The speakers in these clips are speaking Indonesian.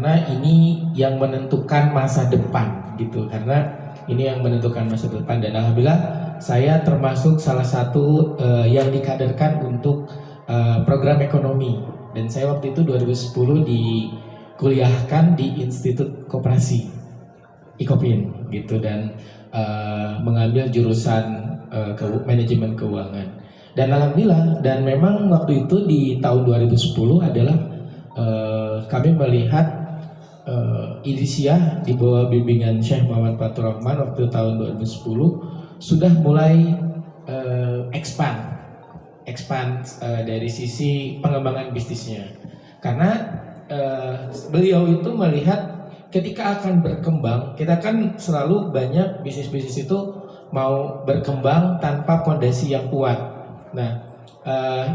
karena ini yang menentukan masa depan gitu, karena ini yang menentukan masa depan. Dan alhamdulillah saya termasuk salah satu yang dikaderkan untuk program ekonomi, dan saya waktu itu 2010 dikuliahkan di Institut Koperasi IKOPIN gitu, dan mengambil jurusan manajemen keuangan. Dan alhamdulillah, dan memang waktu itu di tahun 2010 adalah kami melihat Idrisiyah di bawah bimbingan Syekh Muhammad Fathur Rahman waktu tahun 2010 sudah mulai expand dari sisi pengembangan bisnisnya, karena beliau itu melihat ketika akan berkembang, kita kan selalu banyak bisnis-bisnis itu mau berkembang tanpa fondasi yang kuat. Nah,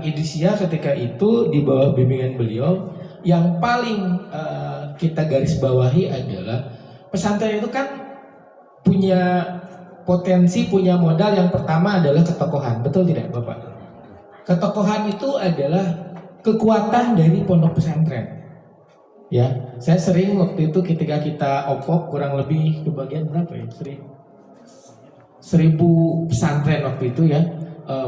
Idrisiyah ketika itu di bawah bimbingan beliau, yang paling kita garis bawahi adalah pesantren itu kan punya potensi, punya modal. Yang pertama adalah ketokohan, betul tidak Bapak? Ketokohan itu adalah kekuatan dari pondok pesantren. Ya, saya sering waktu itu ketika kita opop kurang lebih ke bagian berapa ya? 1000 pesantren waktu itu ya,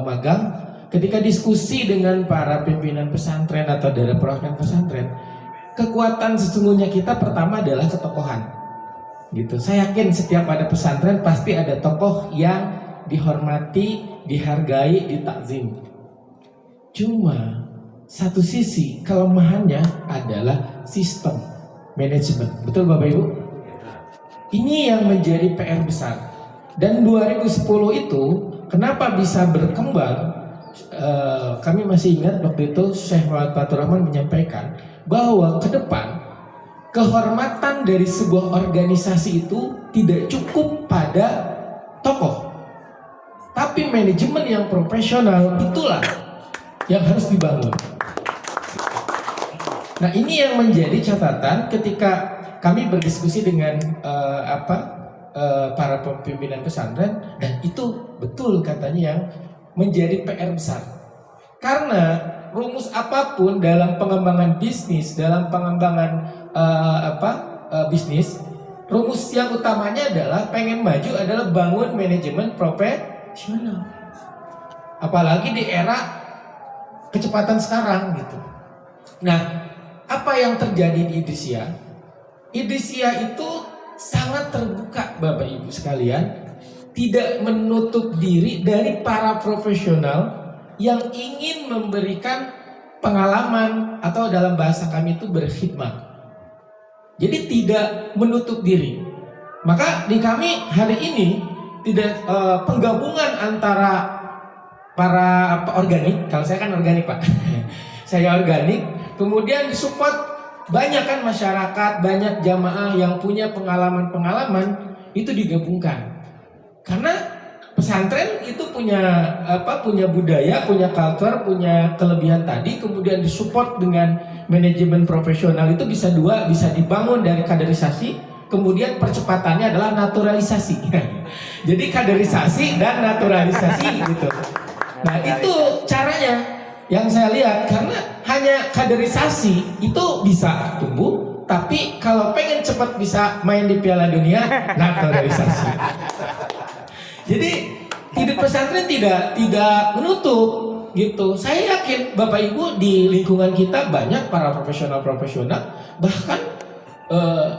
magang. Ketika diskusi dengan para pimpinan pesantren atau dari perwakilan pesantren, kekuatan sesungguhnya kita pertama adalah ketokohan. Gitu. Saya yakin setiap ada pesantren pasti ada tokoh yang dihormati, dihargai, ditakzim. Cuma satu sisi kelemahannya adalah sistem manajemen. Betul Bapak Ibu? Ini yang menjadi PR besar. Dan 2010 itu kenapa bisa berkembang? Kami masih ingat waktu itu Syekh Muhammad Fathur Rahman menyampaikan bahwa ke depan kehormatan dari sebuah organisasi itu tidak cukup pada tokoh, tapi manajemen yang profesional itulah yang harus dibangun. Nah, ini yang menjadi catatan ketika kami berdiskusi dengan para pimpinan pesantren, dan itu betul katanya yang menjadi PR besar. Karena rumus apapun dalam pengembangan bisnis, dalam pengembangan bisnis, rumus yang utamanya adalah pengen maju adalah bangun manajemen profesional. Apalagi di era kecepatan sekarang gitu. Nah, apa yang terjadi di Idrisiyah? Idrisiyah itu sangat terbuka Bapak Ibu sekalian, tidak menutup diri dari para profesional yang ingin memberikan pengalaman, atau dalam bahasa kami itu berkhidmat. Jadi tidak menutup diri. Maka di kami hari ini tidak penggabungan antara para organik, kalau saya kan organik Pak, saya organik, kemudian disupport banyak kan masyarakat, banyak jamaah yang punya pengalaman-pengalaman, itu digabungkan. Karena pesantren itu punya budaya, punya culture, punya kelebihan tadi, kemudian disupport dengan manajemen profesional, itu bisa dibangun dari kaderisasi, kemudian percepatannya adalah naturalisasi. Jadi kaderisasi dan naturalisasi gitu. Nah, itu caranya yang saya lihat, karena hanya kaderisasi itu bisa tumbuh, tapi kalau pengen cepat bisa main di Piala Dunia, naturalisasi. Jadi hidup pesantren tidak menutup gitu. Saya yakin Bapak Ibu di lingkungan kita banyak para profesional, bahkan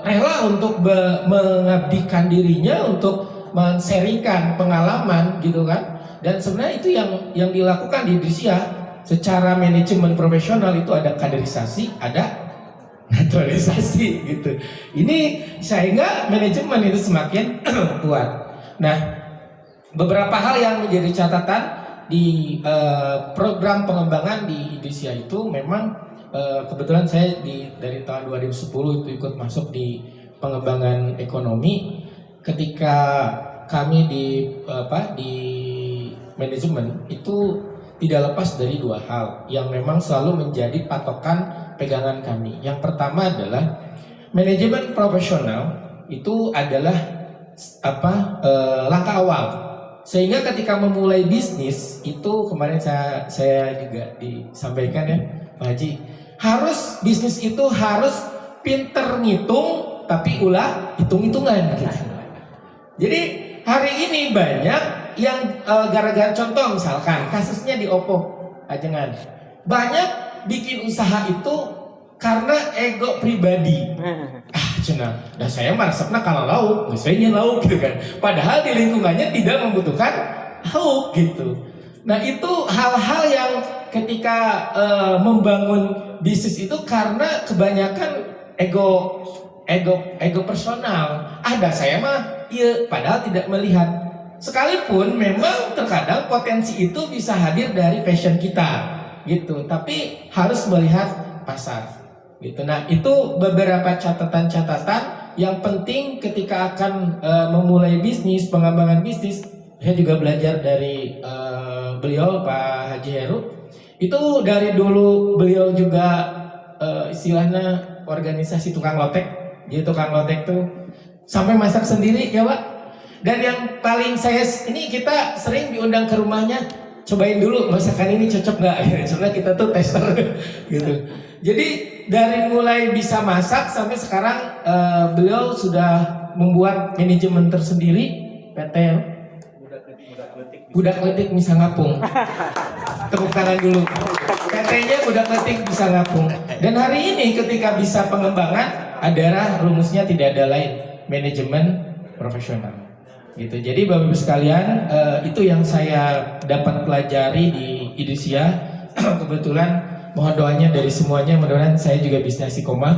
rela untuk mengabdikan dirinya untuk men-sharingkan pengalaman gitu kan. Dan sebenarnya itu yang dilakukan di Idrisiyah secara manajemen profesional, itu ada kaderisasi, ada naturalisasi gitu. Ini sehingga manajemen itu semakin kuat. Nah, beberapa hal yang menjadi catatan di program pengembangan di Idrisiyah itu memang kebetulan saya dari tahun 2010 itu ikut masuk di pengembangan ekonomi. Ketika kami di manajemen itu tidak lepas dari dua hal yang memang selalu menjadi patokan pegangan kami. Yang pertama adalah manajemen profesional itu adalah langkah awal. Sehingga ketika memulai bisnis itu kemarin saya juga disampaikan ya Pak Haji, bisnis itu harus pinter ngitung tapi ulah hitung-hitungan gitu. Jadi hari ini banyak yang gara-gara contoh misalkan kasusnya di Oppo Ajengan, banyak bikin usaha itu karena ego pribadi. Cina, dah saya maresepna kalau lauk, saya lauk gitu kan. Padahal di lingkungannya tidak membutuhkan lauk gitu. Nah itu hal-hal yang ketika membangun bisnis itu karena kebanyakan ego personal. Dah saya mah iya, padahal tidak melihat. Sekalipun memang terkadang potensi itu bisa hadir dari passion kita gitu, tapi harus melihat pasar. Gitu. Nah itu beberapa catatan-catatan yang penting ketika akan memulai bisnis, pengembangan bisnis. Saya juga belajar dari beliau Pak Haji Heru. Itu dari dulu beliau juga istilahnya organisasi tukang lotek. Jadi tukang lotek tuh sampai masak sendiri ya Pak. Dan yang paling ini kita sering diundang ke rumahnya, cobain dulu masakan ini cocok nggak? Soalnya kita tuh tester gitu. Jadi dari mulai bisa masak sampai sekarang beliau sudah membuat manajemen tersendiri PT Budak Letik bisa ngapung. Tepuk tangan dulu. PT-nya Budak Letik bisa ngapung. Dan hari ini ketika bisa pengembangan adalah rumusnya tidak ada lain, manajemen profesional. Gitu. Jadi Bapak Ibu sekalian, itu yang saya dapat pelajari di Idisia. Kebetulan mohon doanya dari semuanya, mudah-mudahan saya juga bisa istiqomah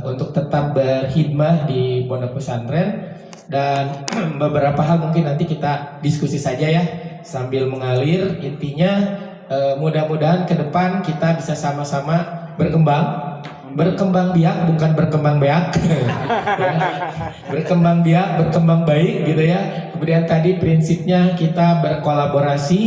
untuk tetap berkhidmah di pondok pesantren. Dan beberapa hal mungkin nanti kita diskusi saja ya sambil mengalir. Intinya mudah-mudahan ke depan kita bisa sama-sama berkembang biak, bukan berkembang beak. Berkembang biak, berkembang baik gitu ya. Kemudian tadi prinsipnya kita berkolaborasi,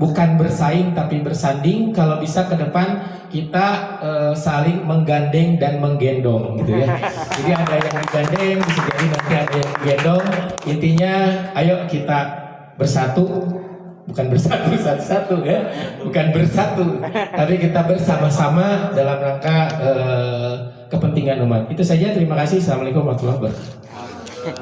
bukan bersaing tapi bersanding. Kalau bisa ke depan kita saling menggandeng dan menggendong gitu ya. Jadi ada yang digandeng, bisa jadi nanti ada yang gendong. Intinya ayo kita bersatu, bukan bersatu satu-satu ya, bukan bersatu, tapi kita bersama-sama dalam rangka kepentingan umat. Itu saja, terima kasih. Assalamualaikum warahmatullahi wabarakatuh.